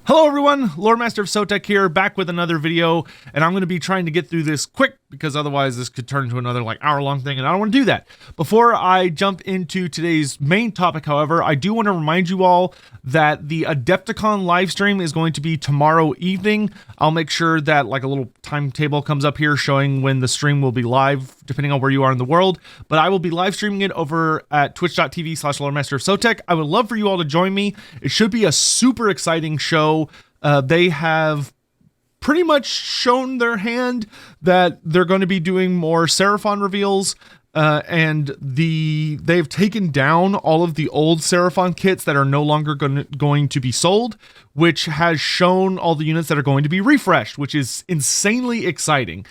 Hello everyone, Loremaster of Sotek here, back with another video, and I'm going to be trying to get through this quick because otherwise this could turn into another hour-long thing, and I don't want to do that. Before I jump into today's main topic, however, I do want to remind you all that the Adepticon live stream is going to be tomorrow evening. I'll make sure that a little timetable comes up here showing when the stream will be live, depending on where you are in the world, but I will be live streaming it over at twitch.tv/Loremaster of Sotek. I would love for you all to join me. It should be a super exciting show. They have pretty much shown their hand that they're going to be doing more Seraphon reveals, and they've taken down all of the old Seraphon kits that are no longer going to be sold, which has shown all the units that are going to be refreshed, which is insanely exciting.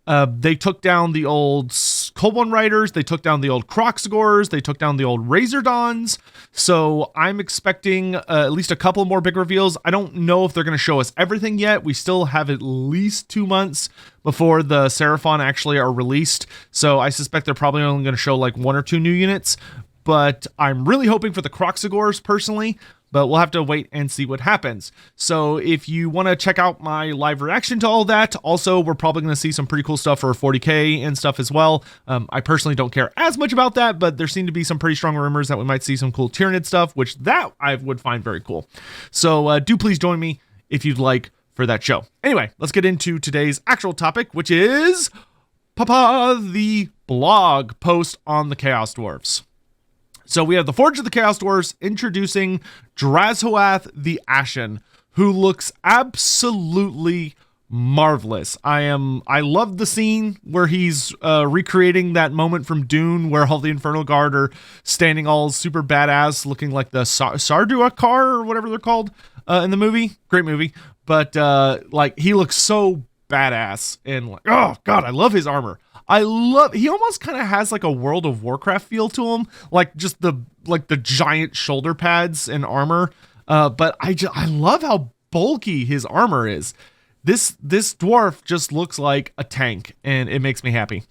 They took down the old Koboln Riders, they took down the old Kroxigors, they took down the old Razordons, so I'm expecting at least a couple more big reveals. I don't know if they're going to show us everything yet. We still have at least 2 months before the Seraphon actually are released, so I suspect they're probably only going to show 1 or 2 new units, but I'm really hoping for the Kroxigors personally. But we'll have to wait and see what happens. So if you want to check out my live reaction to all that, also, we're probably going to see some pretty cool stuff for 40k and stuff as well. I personally don't care as much about that, but there seem to be some pretty strong rumors that we might see some cool Tyranid stuff, which that I would find very cool. So do please join me if you'd like for that show. Anyway, let's get into today's actual topic, which is the blog post on the Chaos Dwarfs. So we have the Forge of the Chaos Dwarfs introducing Drazhoath the Ashen, who looks absolutely marvelous. I love the scene where he's recreating that moment from Dune where all the Infernal Guard are standing all super badass, looking like the Sardaukar or whatever they're called in the movie. Great movie, but he looks so badass, and oh god, I love his armor. He almost kind of has a World of Warcraft feel to him, just the giant shoulder pads and armor. But I love how bulky his armor is. This dwarf just looks like a tank, and it makes me happy.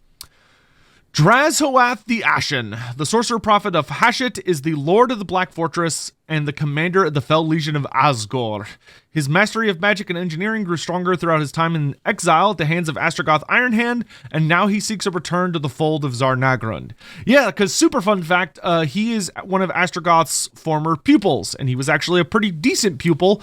Drazhoath the Ashen, the sorcerer prophet of Hashut, is the lord of the Black Fortress and the commander of the Fell Legion of Asgore. His mastery of magic and engineering grew stronger throughout his time in exile at the hands of Astragoth Ironhand, and now he seeks a return to the fold of Zarnagrund. Yeah, because super fun fact, he is one of Astragoth's former pupils, and he was actually a pretty decent pupil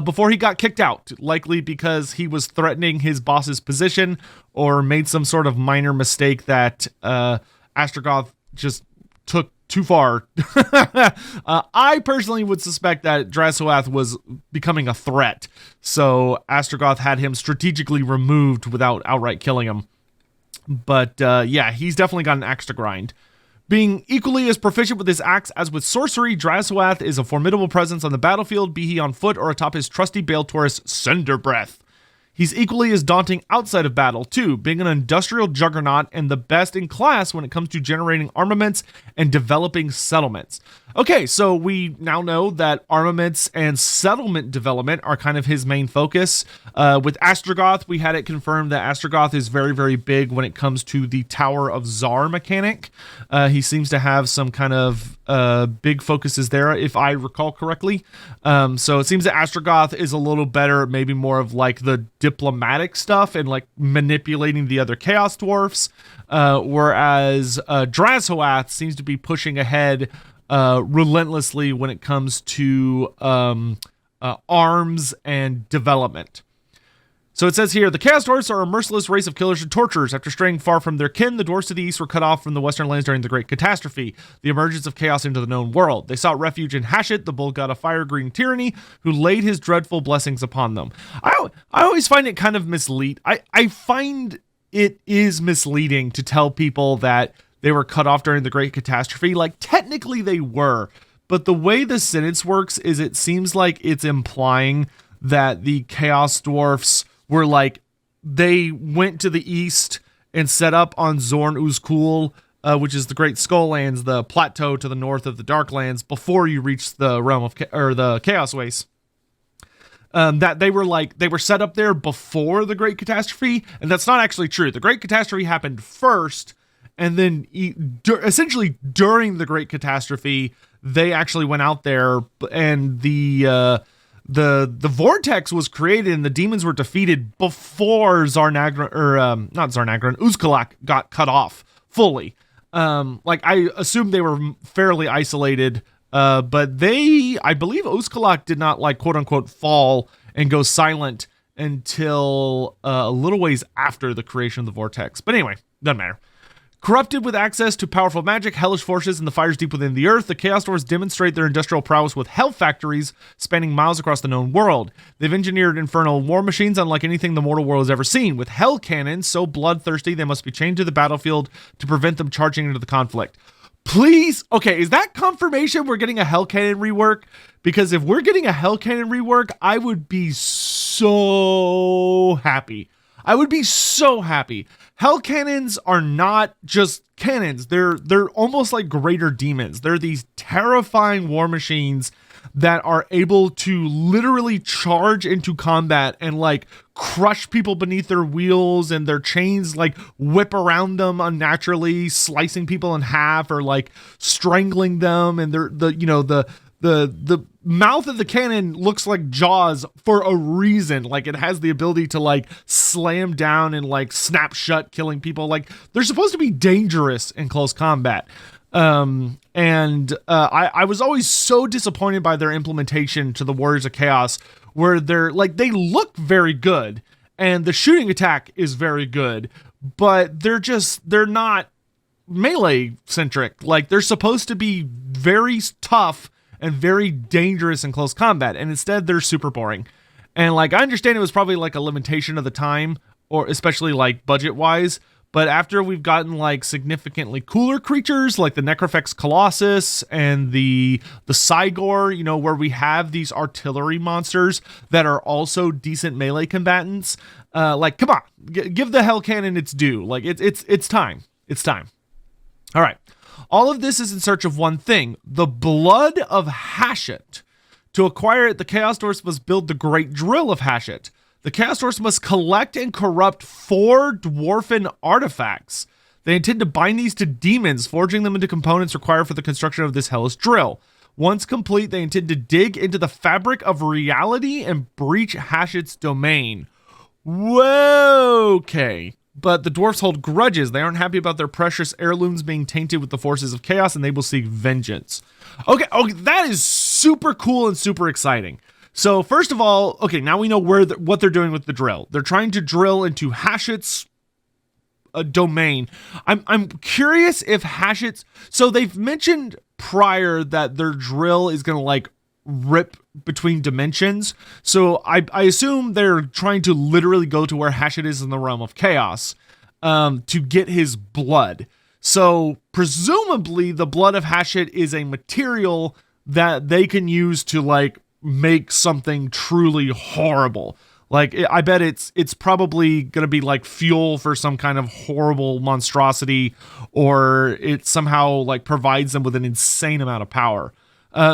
before he got kicked out, likely because he was threatening his boss's position or made some sort of minor mistake that Astragoth just took too far. I personally would suspect that Drazhoath was becoming a threat, so Astragoth had him strategically removed without outright killing him. But yeah, he's definitely got an axe to grind. Being equally as proficient with his axe as with sorcery, Drazhoath is a formidable presence on the battlefield, be he on foot or atop his trusty Bale Taurus Cinder Breath. He's equally as daunting outside of battle, too, being an industrial juggernaut and the best in class when it comes to generating armaments and developing settlements. Okay, so we now know that armaments and settlement development are kind of his main focus. With Astragoth, we had it confirmed that Astragoth is very, very big when it comes to the Tower of Zar mechanic. He seems to have some kind of big focuses there, if I recall correctly. So it seems that Astragoth is a little better, maybe more of the diplomatic stuff and manipulating the other Chaos Dwarfs, whereas Drazhoath seems to be pushing ahead relentlessly when it comes to arms and development. So it says here, the Chaos Dwarfs are a merciless race of killers and torturers. After straying far from their kin, the dwarfs to the east were cut off from the western lands during the Great Catastrophe, the emergence of chaos into the known world. They sought refuge in Hashut, the bull god of fire-green tyranny, who laid his dreadful blessings upon them. I always find it kind of misleading. I find it is misleading to tell people that they were cut off during the Great Catastrophe. Technically they were, but the way the sentence works is it seems like it's implying that the Chaos Dwarfs were they went to the east and set up on Zorn Uzkul, which is the Great Skulllands, the plateau to the north of the Darklands, before you reach the realm of the Chaos Wastes. That they were set up there before the Great Catastrophe, and that's not actually true. The Great Catastrophe happened first, and then essentially during the Great Catastrophe, they actually went out there, and the the vortex was created and the demons were defeated before Uzkalak got cut off fully. Like I assumed they were fairly isolated, but I believe Uzkalak did not like quote unquote fall and go silent until a little ways after the creation of the vortex. But anyway, doesn't matter. Corrupted with access to powerful magic, hellish forces, and the fires deep within the earth, the Chaos Dwarfs demonstrate their industrial prowess with hell factories spanning miles across the known world. They've engineered infernal war machines unlike anything the mortal world has ever seen, with hell cannons so bloodthirsty they must be chained to the battlefield to prevent them charging into the conflict. Please, okay, is that confirmation we're getting a hell cannon rework? Because if we're getting a hell cannon rework, I would be so happy. I would be so happy. Hell cannons are not just cannons. They're almost like greater demons. They're these terrifying war machines that are able to literally charge into combat and like crush people beneath their wheels, and their chains like whip around them unnaturally, slicing people in half or like strangling them. And the mouth of the cannon looks like Jaws for a reason. Like it has the ability to like slam down and like snap shut, killing people. Like they're supposed to be dangerous in close combat. I was always so disappointed by their implementation to the Warriors of Chaos, where they look very good and the shooting attack is very good, but they're not melee centric. Like they're supposed to be very tough and very dangerous in close combat, and instead they're super boring. And like I understand it was probably like a limitation of the time, or especially like budget wise, but after we've gotten like significantly cooler creatures like the Necrofex Colossus and the Cygor, where we have these artillery monsters that are also decent melee combatants, like come on, give the hell cannon its due. Like it's time. It's time. All right. All of this is in search of one thing, the blood of Hashut. To acquire it, the Chaos Dwarfs must build the Great Drill of Hashut. The Chaos Dwarfs must collect and corrupt 4 dwarfen artifacts. They intend to bind these to demons, forging them into components required for the construction of this hellish drill. Once complete, they intend to dig into the fabric of reality and breach Hashut's domain. Whoa, okay. But the dwarfs hold grudges. They aren't happy about their precious heirlooms being tainted with the forces of chaos, and they will seek vengeance. Okay, that is super cool and super exciting. So first of all, okay, now we know what they're doing with the drill. They're trying to drill into Hashut's domain. I'm curious if Hashut's... So they've mentioned prior that their drill is going to like rip between dimensions. So I assume they're trying to literally go to where Hashut is in the realm of chaos to get his blood. So presumably the blood of Hashut is a material that they can use to like make something truly horrible. Like I bet it's probably going to be like fuel for some kind of horrible monstrosity, or it somehow like provides them with an insane amount of power.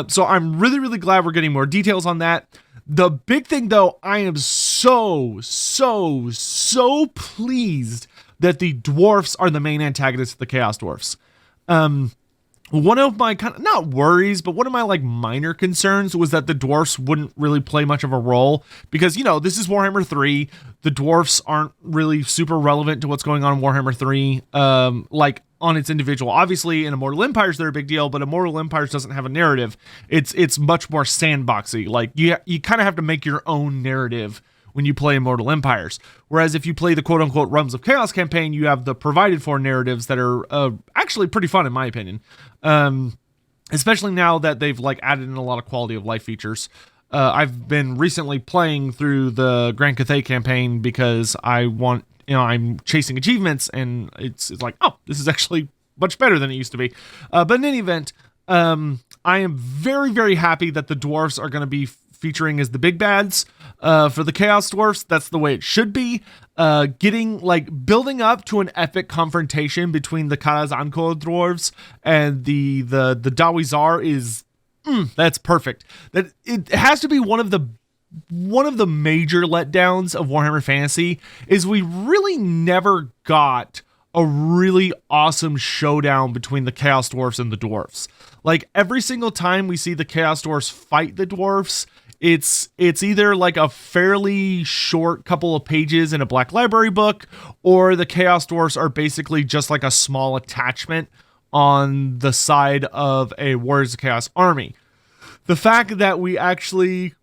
So I'm really, really glad we're getting more details on that. The big thing, though, I am so pleased that the dwarfs are the main antagonists of the Chaos Dwarfs. One of my kind of, not worries, but one of my like minor concerns was that the dwarfs wouldn't really play much of a role because, this is Warhammer 3. The dwarfs aren't really super relevant to what's going on in Warhammer 3. Like on its individual, obviously in Immortal Empires, they're a big deal, but Immortal Empires doesn't have a narrative. It's much more sandboxy. Like you kind of have to make your own narrative when you play Immortal Empires. Whereas if you play the quote-unquote Realms of Chaos campaign, you have the provided for narratives that are actually pretty fun, in my opinion. Especially now that they've like added in a lot of quality of life features. I've been recently playing through the Grand Cathay campaign because I want, I'm chasing achievements, and it's like, oh, this is actually much better than it used to be. But in any event, I am very, very happy that the dwarfs are going to be featuring as the big bads for the Chaos Dwarfs. That's the way it should be. Building up to an epic confrontation between the Karazhanko dwarves and the Dawizar is that's perfect. That it has to be one of the major letdowns of Warhammer Fantasy is we really never got a really awesome showdown between the Chaos Dwarfs and the dwarfs. Like every single time we see the Chaos Dwarfs fight the dwarfs, It's either like a fairly short couple of pages in a Black Library book, or the Chaos Dwarfs are basically just like a small attachment on the side of a Warriors of Chaos army. The fact that we actually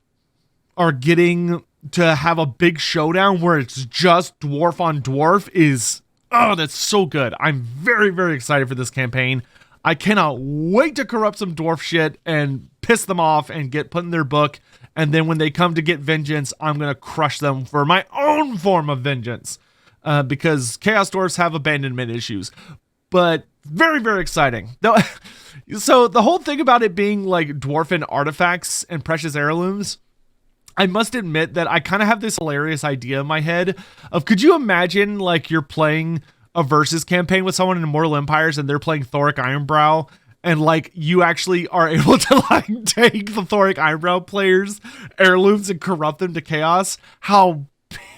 are getting to have a big showdown where it's just dwarf on dwarf is, oh, that's so good. I'm very, very excited for this campaign. I cannot wait to corrupt some dwarf shit and piss them off and get put in their book. And then when they come to get vengeance, I'm going to crush them for my own form of vengeance. Because Chaos Dwarfs have abandonment issues. But very, very exciting. So the whole thing about it being like dwarven artifacts and precious heirlooms, I must admit that I kind of have this hilarious idea in my head of, could you imagine like you're playing a versus campaign with someone in Immortal Empires and they're playing Thoric Ironbrow, and like you actually are able to like take the Thoric Ironbrow players' heirlooms and corrupt them to chaos? How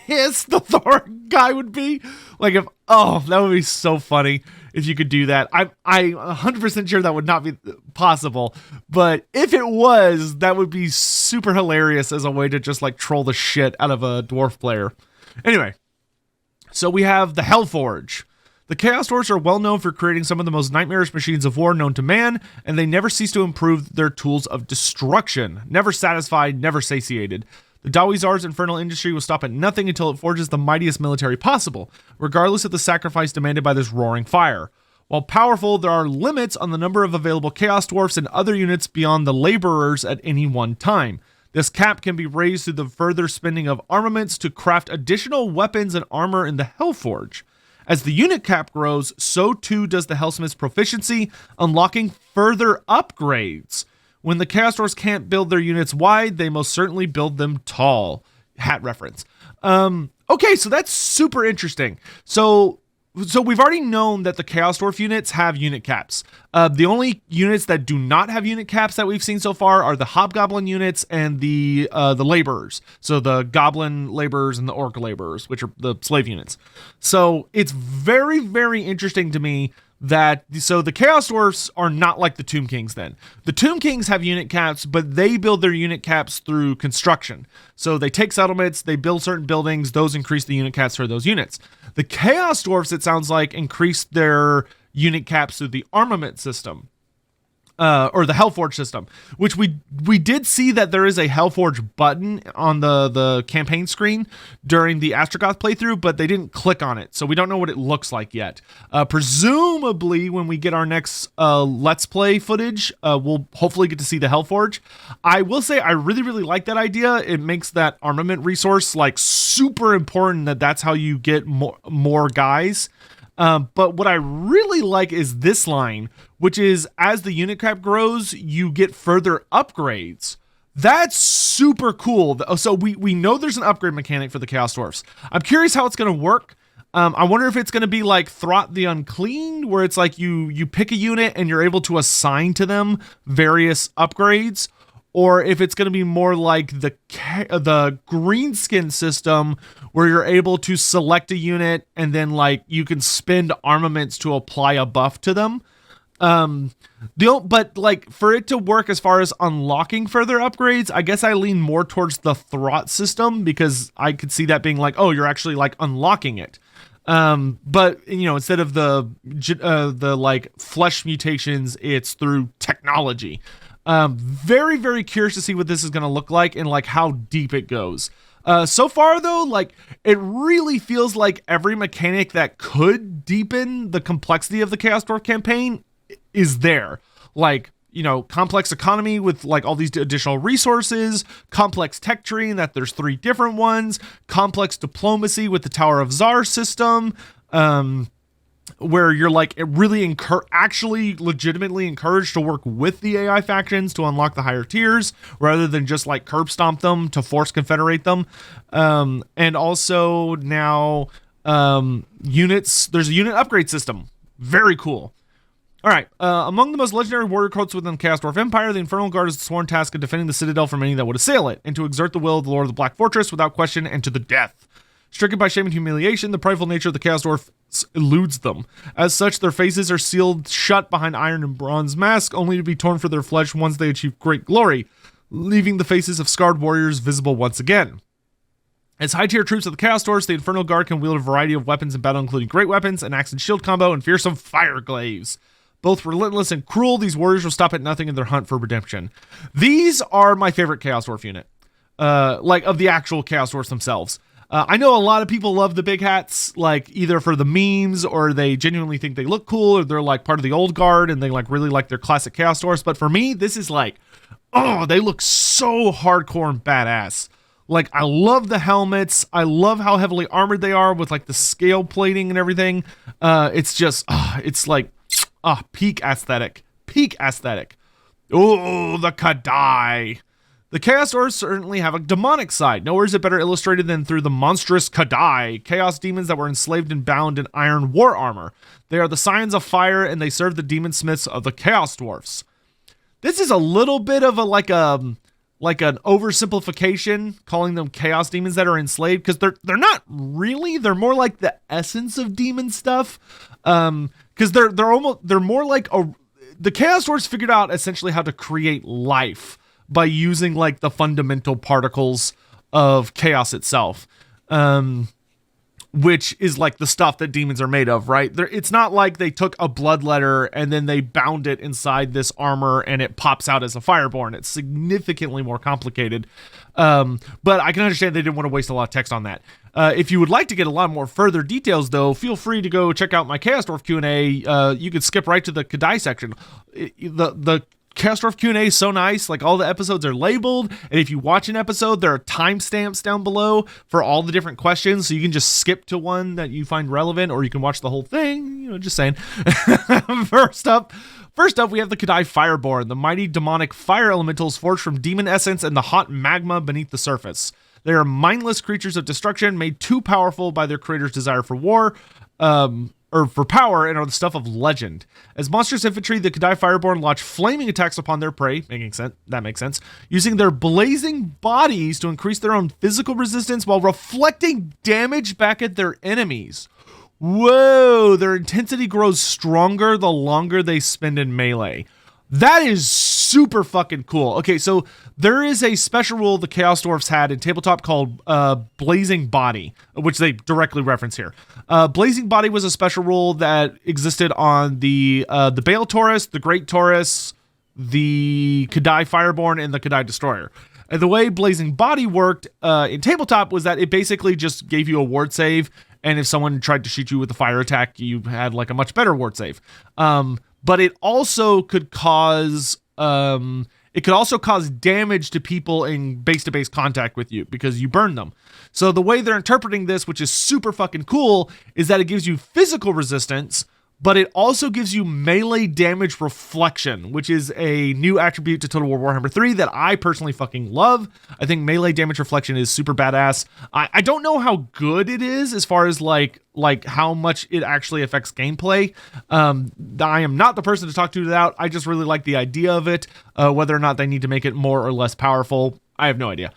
pissed the Thoric guy would be. Like if, oh, that would be so funny if you could do that. I'm 100% sure that would not be possible, but if it was, that would be super hilarious as a way to just like troll the shit out of a dwarf player. Anyway, so we have the Hellforge. The Chaos Dwarfs are well known for creating some of the most nightmarish machines of war known to man, and they never cease to improve their tools of destruction. Never satisfied, never satiated. The Dawizar's infernal industry will stop at nothing until it forges the mightiest military possible, regardless of the sacrifice demanded by this roaring fire. While powerful, there are limits on the number of available Chaos Dwarfs and other units beyond the laborers at any one time. This cap can be raised through the further spending of armaments to craft additional weapons and armor in the Hellforge. As the unit cap grows, so too does the Hellsmith's proficiency, unlocking further upgrades. When the Chaos Dwarfs can't build their units wide, they most certainly build them tall. Hat reference. Okay, so that's super interesting. So we've already known that the Chaos Dwarf units have unit caps. The only units that do not have unit caps that we've seen so far are the Hobgoblin units and the laborers. So the Goblin laborers and the Orc laborers, which are the slave units. So it's very, very interesting to me that, so the Chaos Dwarfs are not like the Tomb Kings then. The Tomb Kings have unit caps, but they build their unit caps through construction. So they take settlements, they build certain buildings, those increase the unit caps for those units. The Chaos Dwarfs, it sounds like, increase their unit caps through the armament system. Or the Hellforge system, which we did see that there is a Hellforge button on the campaign screen during the Astrogoth playthrough, but they didn't click on it, so we don't know what it looks like yet. Presumably, when we get our next Let's Play footage, we'll hopefully get to see the Hellforge. I will say I really, really like that idea. It makes that armament resource like super important, that's how you get more guys. But what I really like is this line, which is, as the unit cap grows, you get further upgrades. That's super cool. So we know there's an upgrade mechanic for the Chaos Dwarfs. I'm curious how it's going to work. I wonder if it's going to be like Throt the Unclean, where it's like you pick a unit and you're able to assign to them various upgrades, or if it's going to be more like the Greenskin system, where you're able to select a unit and then like you can spend armaments to apply a buff to them. But like for it to work as far as unlocking further upgrades, I guess I lean more towards the Throt system, because I could see that being like, oh, you're actually like unlocking it. But you know, instead of the like flesh mutations, it's through technology. Very, very curious to see what this is going to look like and like how deep it goes. So far though, like it really feels like every mechanic that could deepen the complexity of the Chaos Dwarf campaign is there. Like, you know, complex economy with like all these additional resources, complex tech tree, and that there's 3 different ones, complex diplomacy with the Tower of Tsar system, where you're like really actually legitimately encouraged to work with the AI factions to unlock the higher tiers, rather than just like curb stomp them to force confederate them. And also now units, there's a unit upgrade system. Very cool. All right, among the most legendary warrior codes within the Chaos Dwarf Empire, the Infernal Guard is the sworn task of defending the Citadel from any that would assail it, and to exert the will of the Lord of the Black Fortress without question and to the death. Stricken by shame and humiliation, the prideful nature of the Chaos Dwarf eludes them. As such, their faces are sealed shut behind iron and bronze masks, only to be torn for their flesh once they achieve great glory. leaving the faces of scarred warriors visible once again. As high-tier troops of the Chaos Dwarfs, the Infernal Guard can wield a variety of weapons in battle, including great weapons, an axe and shield combo, and fearsome fire glaives. Both relentless and cruel, these warriors will stop at nothing in their hunt for redemption. These are my favorite Chaos Dwarf unit, like of the actual Chaos Dwarfs themselves. I know a lot of people love the big hats, like either for the memes or they genuinely think they look cool, or they're like part of the old guard and they like really like their classic Chaos Dwarfs. But for me, this is like, oh, they look so hardcore and badass. Like, I love the helmets. I love how heavily armored they are with like the scale plating and everything. It's just, it's like, peak aesthetic. Peak aesthetic. Oh, the Kadai. The Chaos Dwarfs certainly have a demonic side. Nowhere is it better illustrated than through the monstrous Kadai, chaos demons that were enslaved and bound in iron war armor. They are the scions of fire, and they serve the demon smiths of the Chaos Dwarfs. This is a little bit of a like an oversimplification, calling them chaos demons that are enslaved, because they're not really. They're more like the essence of demon stuff. Because they're more like the Chaos Dwarfs figured out essentially how to create life by using like the fundamental particles of chaos itself, which is like the stuff that demons are made of, right? It's not like they took a blood letter and then they bound it inside this armor and it pops out as a fireborn. It's significantly more complicated, but I can understand they didn't want to waste a lot of text on that. If you would like to get a lot more further details, though, feel free to go check out my Chaos Dwarf Q&A. You could skip right to the Kadai section. The Chaos Dwarf Q&A is so nice. Like, all the episodes are labeled, and if you watch an episode, there are timestamps down below for all the different questions, so you can just skip to one that you find relevant, or you can watch the whole thing. You know, just saying. First up, we have the Kadai Fireborn, the mighty demonic fire elementals forged from demon essence and the hot magma beneath the surface. They are mindless creatures of destruction, made too powerful by their creator's desire for war, or for power, and are the stuff of legend. As monstrous infantry, the Kadai Fireborn launch flaming attacks upon their prey, that makes sense, using their blazing bodies to increase their own physical resistance while reflecting damage back at their enemies. Whoa, their intensity grows stronger the longer they spend in melee. That is super fucking cool. Okay, so there is a special rule the Chaos Dwarfs had in tabletop called Blazing Body, which they directly reference here. Blazing Body was a special rule that existed on the Bale Taurus, the Great Taurus, the Kadai Fireborn, and the Kadai Destroyer. And the way Blazing Body worked in tabletop was that it basically just gave you a ward save, and if someone tried to shoot you with a fire attack, you had like a much better ward save. But it also could cause damage to people in base-to-base contact with you because you burn them. So the way they're interpreting this, which is super fucking cool, is that it gives you physical resistance, but it also gives you melee damage reflection, which is a new attribute to Total War Warhammer 3 that I personally fucking love. I think melee damage reflection is super badass. I don't know how good it is as far as like how much it actually affects gameplay. I am not the person to talk to that. I just really like the idea of it. Whether or not they need to make it more or less powerful, I have no idea.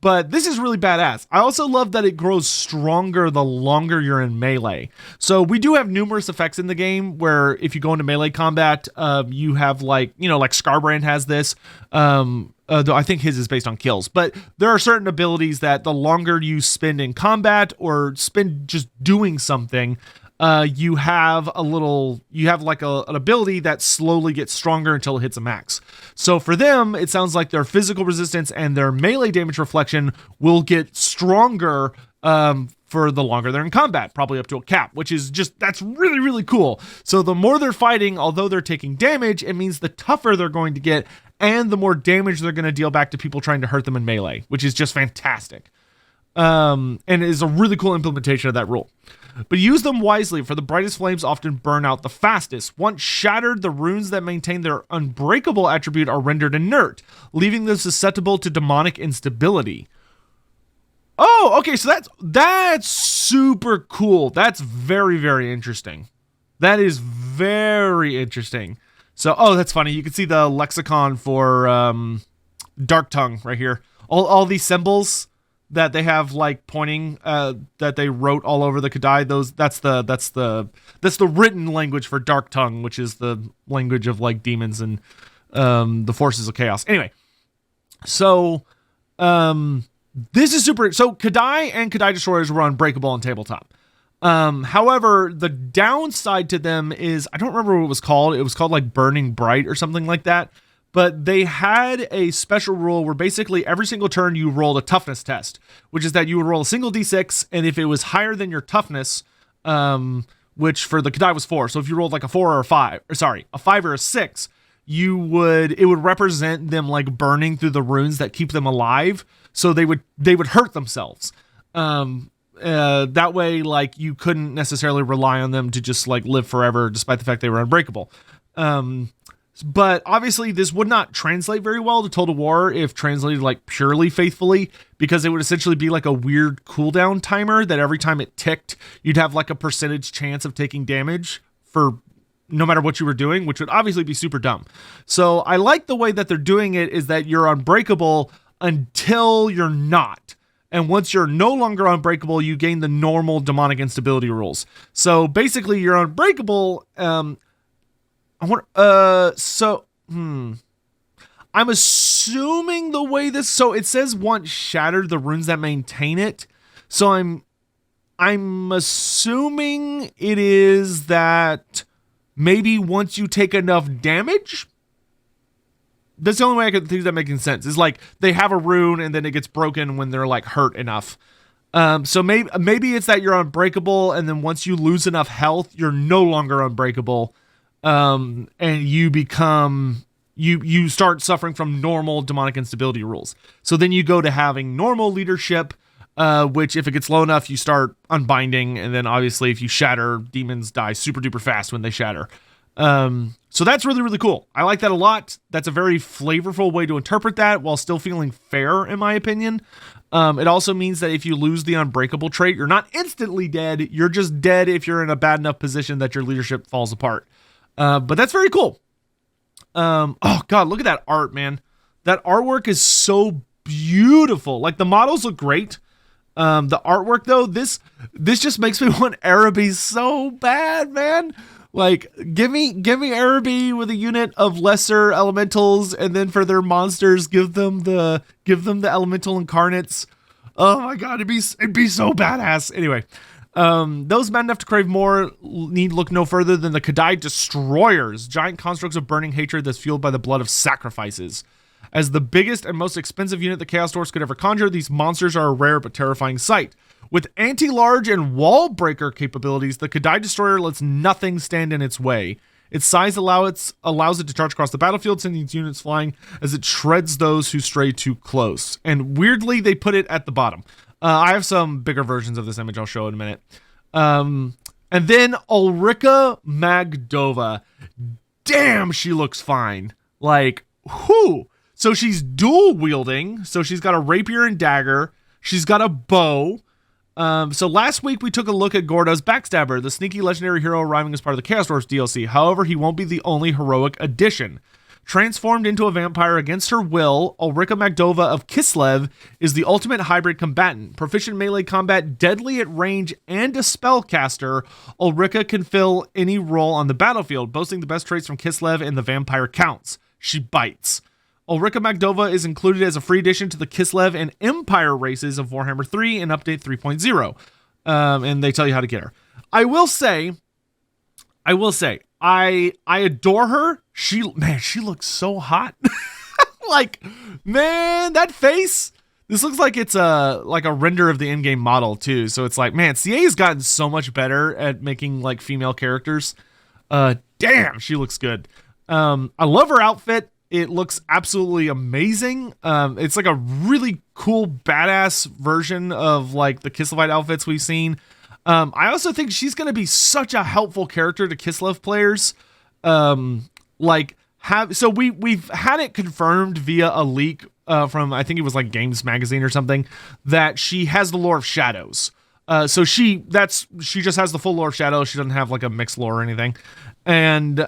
But this is really badass. I also love that it grows stronger the longer you're in melee. So we do have numerous effects in the game where if you go into melee combat, you have like Scarbrand has this. Though I think his is based on kills, but there are certain abilities that the longer you spend in combat or spend just doing something, you have an ability that slowly gets stronger until it hits a max. So for them, it sounds like their physical resistance and their melee damage reflection will get stronger for the longer they're in combat, probably up to a cap, which is that's really, really cool. So the more they're fighting, although they're taking damage, it means the tougher they're going to get and the more damage they're going to deal back to people trying to hurt them in melee, which is just fantastic. And it is a really cool implementation of that rule. But use them wisely, for the brightest flames often burn out the fastest. Once shattered, the runes that maintain their unbreakable attribute are rendered inert, leaving them susceptible to demonic instability. Oh, okay, so that's super cool. That's very, very interesting. That is very interesting. So, that's funny. You can see the lexicon for Dark Tongue right here. All these symbols that they have like pointing that they wrote all over the Kadai, that's the written language for Dark Tongue, which is the language of like demons and the forces of chaos. Anyway, So, this is super. So Kadai and Kadai Destroyers were unbreakable on tabletop. However, the downside to them is, I don't remember what it was called. It was called like Burning Bright or something like that. But they had a special rule where basically every single turn you rolled a toughness test, which is that you would roll a single d6, and if it was higher than your toughness, which for the Kadai was 4, so if you rolled like a 4 or a 5, or sorry, a 5 or a 6, it would represent them like burning through the runes that keep them alive, so they would hurt themselves. That way, like, you couldn't necessarily rely on them to just like live forever, despite the fact they were unbreakable. But obviously this would not translate very well to Total War if translated like purely faithfully, because it would essentially be like a weird cooldown timer that every time it ticked, you'd have like a percentage chance of taking damage for no matter what you were doing, which would obviously be super dumb. So I like the way that they're doing it is that you're unbreakable until you're not. And once you're no longer unbreakable, you gain the normal demonic instability rules. So basically you're unbreakable, I'm assuming the way this, so it says once shattered the runes that maintain it. So I'm assuming it is that maybe once you take enough damage. That's the only way I could think that making sense. Is like they have a rune and then it gets broken when they're like hurt enough. So maybe it's that you're unbreakable, and then once you lose enough health, you're no longer unbreakable. And you become, you start suffering from normal demonic instability rules. So then you go to having normal leadership, which if it gets low enough, you start unbinding. And then obviously if you shatter, demons die super duper fast when they shatter. So that's really, really cool. I like that a lot. That's a very flavorful way to interpret that while still feeling fair, in my opinion. It also means that if you lose the unbreakable trait, you're not instantly dead. You're just dead if you're in a bad enough position that your leadership falls apart. But that's very cool. Oh God, look at that art, man. That artwork is so beautiful. Like the models look great. The artwork though, this just makes me want Araby so bad, man. Like give me Araby with a unit of lesser elementals, and then for their monsters, give them the elemental incarnates. Oh my God, it'd be so badass. Anyway. Those mad enough to crave more need look no further than the Kadai Destroyers, giant constructs of burning hatred that's fueled by the blood of sacrifices. As the biggest and most expensive unit the Chaos Dwarfs could ever conjure, these monsters are a rare but terrifying sight. With anti-large and wall breaker capabilities, the Kadai Destroyer lets nothing stand in its way. Its size allows it to charge across the battlefield, sending its units flying as it shreds those who stray too close. And weirdly, they put it at the bottom. I have some bigger versions of this image I'll show in a minute. And then Ulrika Magdova. Damn, she looks fine. Like, whoo. So she's dual wielding. So she's got a rapier and dagger. She's got a bow. So last week we took a look at Gordo's Backstabber, the sneaky legendary hero arriving as part of the Chaos Dwarfs DLC. However, he won't be the only heroic addition. Transformed into a vampire against her will, Ulrika Magdova of Kislev is the ultimate hybrid combatant. Proficient melee combat, deadly at range, and a spellcaster, Ulrika can fill any role on the battlefield, boasting the best traits from Kislev and the vampire counts. She bites. Ulrika Magdova is included as a free addition to the Kislev and Empire races of Warhammer 3 and Update 3.0. And they tell you how to get her. I will say, I adore her. She looks so hot. Like, man, that face. This looks like it's a render of the in-game model too. So it's like, man, CA has gotten so much better at making like female characters. Damn, she looks good. I love her outfit. It looks absolutely amazing. It's like a really cool, badass version of like the Kislevite outfits we've seen. I also think she's going to be such a helpful character to Kislev players. We've had it confirmed via a leak from, I think it was like Games Magazine or something, that she has the lore of shadows. So she just has the full lore of shadows. She doesn't have like a mixed lore or anything. And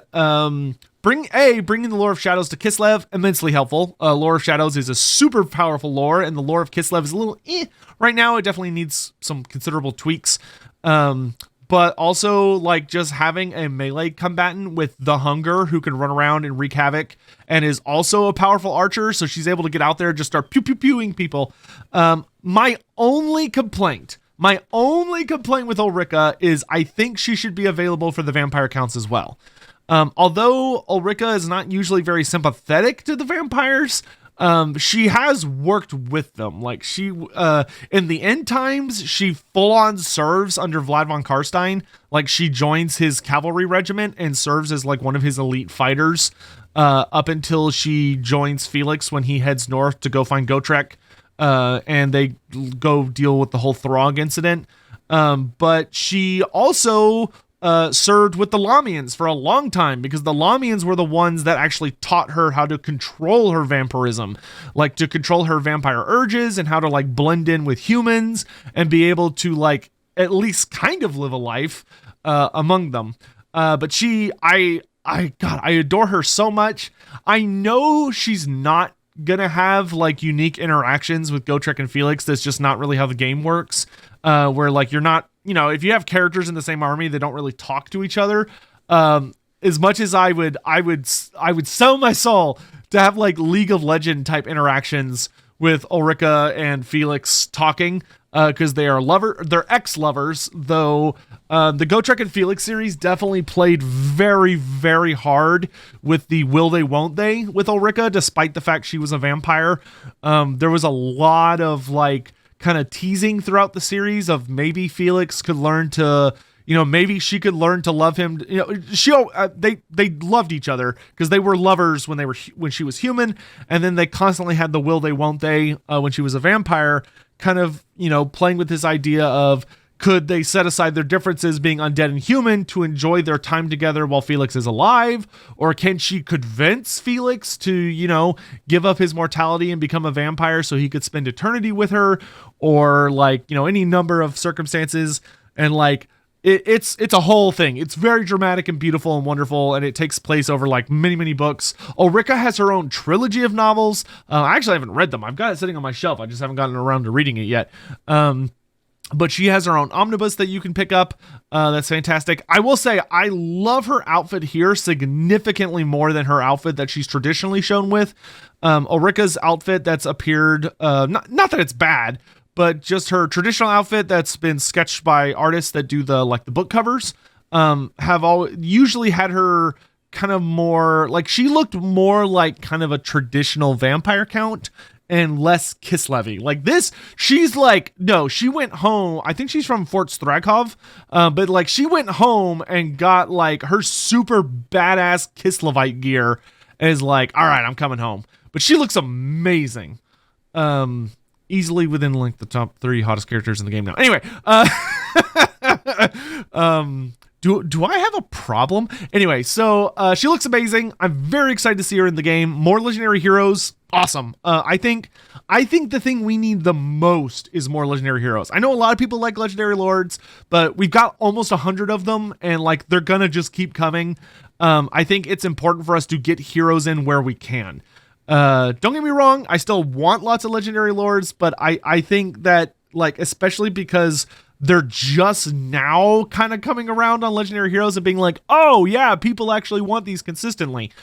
bringing the lore of shadows to Kislev, immensely helpful. Lore of shadows is a super powerful lore, and the lore of Kislev is a little right now. It definitely needs some considerable tweaks. but also like just having a melee combatant with the hunger who can run around and wreak havoc and is also a powerful archer, so she's able to get out there and just start pewing people. My only complaint with Ulrika is I think she should be available for the vampire counts as well. Although Ulrika is not usually very sympathetic to the vampires, she has worked with them. Like she, in the end times, she full on serves under Vlad von Karstein. Like she joins his cavalry regiment and serves as like one of his elite fighters, up until she joins Felix when he heads north to go find Gotrek, and they go deal with the whole Throg incident. But she also served with the Lamians for a long time, because the Lamians were the ones that actually taught her how to control her vampirism, like to control her vampire urges and how to like blend in with humans and be able to like at least kind of live a life among them. But I adore her so much. I know she's not gonna have like unique interactions with Gotrek and Felix. That's just not really how the game works. Where like you're not, if you have characters in the same army that don't really talk to each other, as much as I would sell my soul to have like League of Legend type interactions with Ulrika and Felix talking, because they're ex-lovers, though. The Gotrek and Felix series definitely played very, very hard with the will they, won't they with Ulrika, despite the fact she was a vampire. There was a lot of like kind of teasing throughout the series of maybe Felix could learn to, maybe she could learn to love him. They loved each other because they were lovers when she was human, and then they constantly had the will they, won't they when she was a vampire, kind of, playing with this idea of, could they set aside their differences being undead and human to enjoy their time together while Felix is alive? Or can she convince Felix to, give up his mortality and become a vampire so he could spend eternity with her? Or like, any number of circumstances. And like, it's a whole thing. It's very dramatic and beautiful and wonderful, and it takes place over like many, many books. Ulrika has her own trilogy of novels. I actually haven't read them. I've got it sitting on my shelf. I just haven't gotten around to reading it yet. But she has her own omnibus that you can pick up. That's fantastic. I will say I love her outfit here significantly more than her outfit that she's traditionally shown with. Ulrika's outfit that's appeared, not that it's bad, but just her traditional outfit that's been sketched by artists that do the book covers, usually had her kind of more like, she looked more like kind of a traditional vampire count and less Kislev. Like this, she's like, no, she went home. I think she's from Fort Strakhov, but like she went home and got like her super badass Kislevite gear and is like, all right, I'm coming home. But she looks amazing. Easily within like the top 3 hottest characters in the game now. Anyway, Do I have a problem? Anyway, so she looks amazing. I'm very excited to see her in the game. More legendary heroes, awesome. I think the thing we need the most is more legendary heroes. I know a lot of people like legendary lords, but we've got almost 100 of them, and like they're gonna just keep coming. I think it's important for us to get heroes in where we can. Don't get me wrong, I still want lots of legendary lords, but I think that like, especially because they're just now kind of coming around on legendary heroes and being like, oh yeah, people actually want these consistently.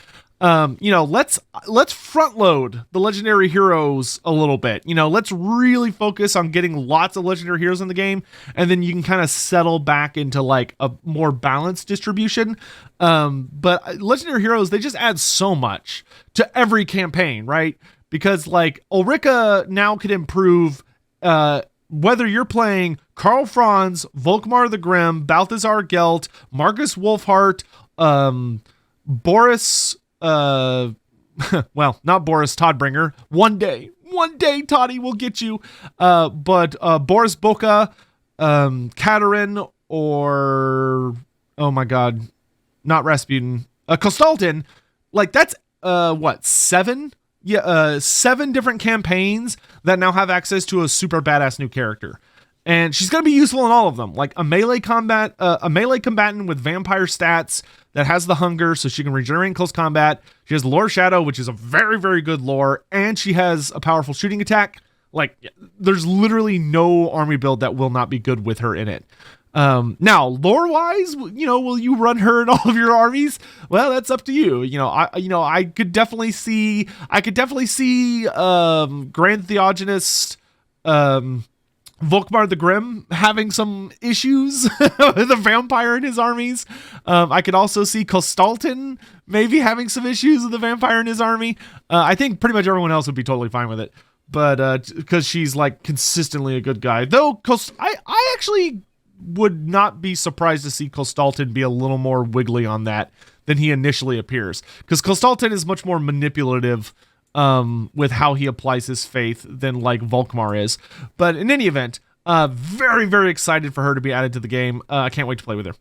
Let's front load the legendary heroes a little bit. Let's really focus on getting lots of legendary heroes in the game, and then you can kind of settle back into like a more balanced distribution. But legendary heroes, they just add so much to every campaign, right? Because like Ulrika now could improve, whether you're playing Karl Franz, Volkmar the Grim, Balthazar Gelt, Marcus Wolfhart, Boris, well, not Boris Todbringer. One day, Toddy will get you. But Boris Boca, Katerin, or, oh my God, not Rasputin, Kostaltin. Like that's, 7? Yeah, 7 different campaigns that now have access to a super badass new character. And she's going to be useful in all of them. Like a melee combatant with vampire stats that has the hunger, so she can regenerate in close combat. She has the Lore of Shadow, which is a very, very good lore. And she has a powerful shooting attack. Like, there's literally no army build that will not be good with her in it. Now, lore-wise, will you run her in all of your armies? Well, that's up to you. I could definitely see Grand Theogenist, Volkmar the Grim having some issues with a vampire in his armies. I could also see Kostaltin maybe having some issues with the vampire in his army. I think pretty much everyone else would be totally fine with it, but because she's like consistently a good guy. Though I actually would not be surprised to see Kostaltin be a little more wiggly on that than he initially appears, because Kostaltin is much more manipulative with how he applies his faith than like Volkmar is. But in any event, very, very excited for her to be added to the game. I can't wait to play with her.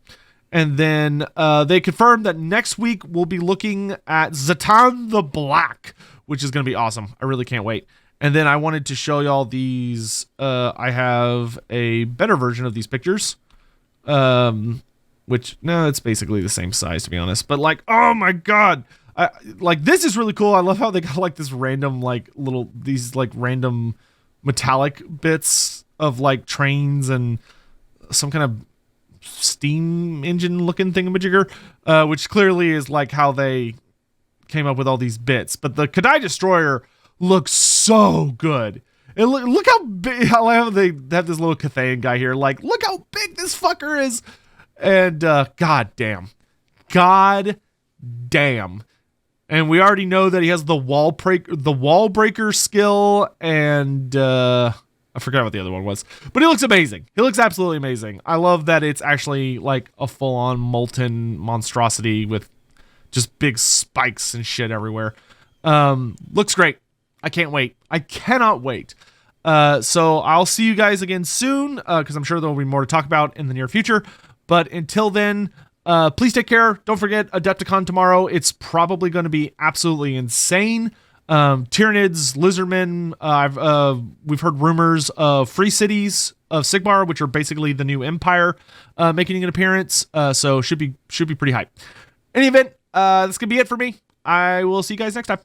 And then they confirmed that next week we'll be looking at Zatan the Black, which is going to be awesome. I really can't wait. And then I wanted to show y'all these. I have a better version of these pictures, which, no, it's basically the same size, to be honest. But like, oh my god, this is really cool. I love how they got like this random random metallic bits of like trains and some kind of steam engine looking thingamajigger, which clearly is like how they came up with all these bits. But the Kadai Destroyer looks so good. And look how big, how they have this little Cathayan guy here. Like, look how big this fucker is. And god damn. And we already know that he has the wall breaker skill, and I forgot what the other one was. But he looks amazing. He looks absolutely amazing. I love that it's actually like a full-on molten monstrosity with just big spikes and shit everywhere. Looks great. I can't wait. I cannot wait. So I'll see you guys again soon, because I'm sure there will be more to talk about in the near future. But until then, please take care. Don't forget Adepticon tomorrow. It's probably going to be absolutely insane. Tyranids, Lizardmen. We've heard rumors of Free Cities of Sigmar, which are basically the new Empire, making an appearance. So should be pretty hype. In any event, that's gonna be it for me. I will see you guys next time.